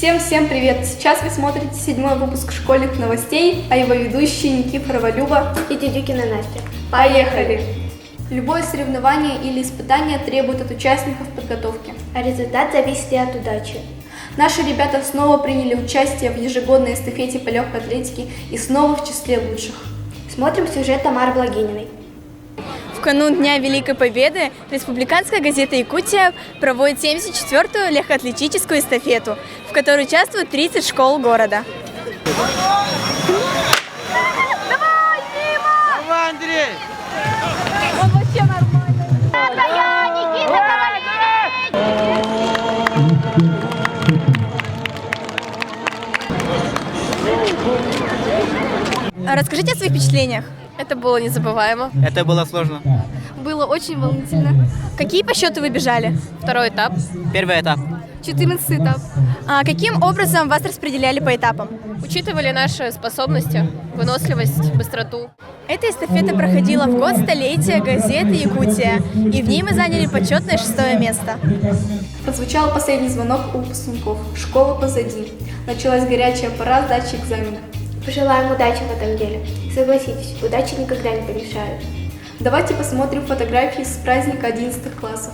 Всем привет! Сейчас вы смотрите 7-й выпуск школьных новостей, а его ведущие Никифорова Люба и Дедюкина Настя. Поехали! Любое соревнование или испытание требует от участников подготовки, а результат зависит и от удачи. Наши ребята снова приняли участие в ежегодной эстафете по легкой атлетике и снова в числе лучших. Смотрим сюжет Тамары Благининой. В канун Дня Великой Победы республиканская газета «Якутия» проводит 74-ю легкоатлетическую эстафету, в которой участвуют 30 школ города. Давай, Дима! Давай, Андрей! Он вообще нормальный. Расскажите о своих впечатлениях. Это было незабываемо. Это было сложно. Было очень волнительно. Какие по счету вы бежали? Второй этап. Первый этап. 14 этап. Каким образом вас распределяли по этапам? Учитывали наши способности, выносливость, быстроту. Эта эстафета проходила в год столетия газеты «Якутия», и в ней мы заняли почетное 6-е место. Прозвучал последний звонок у выпускников. Школа позади. Началась горячая пора сдачи экзамена. Пожелаем удачи в этом деле. Согласитесь, удача никогда не помешает. Давайте посмотрим фотографии с праздника 11 классов.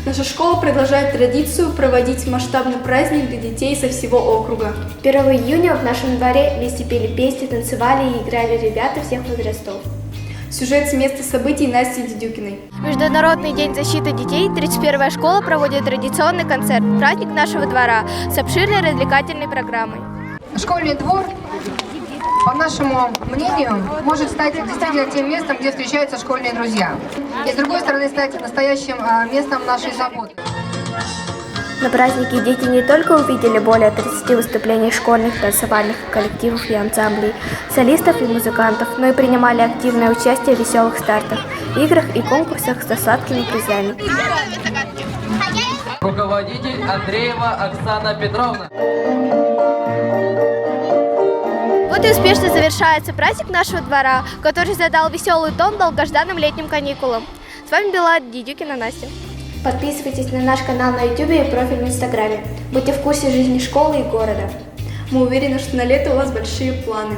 Наша школа продолжает традицию проводить масштабный праздник для детей со всего округа. 1 июня в нашем дворе вместе пели песни, танцевали и играли ребята всех возрастов. Сюжет с места событий Насти Дедюкиной. Международный день защиты детей 31-я школа проводит традиционный концерт «Праздник нашего двора» с обширной развлекательной программой. Школьный двор, по нашему мнению, может стать действительно тем местом, где встречаются школьные друзья. И с другой стороны, стать настоящим местом нашей заботы. На празднике дети не только увидели более 30 выступлений школьных танцевальных коллективов и ансамблей, солистов и музыкантов, но и принимали активное участие в веселых стартах, играх и конкурсах со сладкими призами. Руководитель Андреева Оксана Петровна. Вот и успешно завершается праздник нашего двора, который задал веселый тон долгожданным летним каникулам. С вами была Дедюкина Настя. Подписывайтесь на наш канал на YouTube и профиль в Инстаграме. Будьте в курсе жизни школы и города. Мы уверены, что на лето у вас большие планы.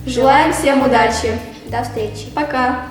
Желаем всем удачи. До встречи. Пока.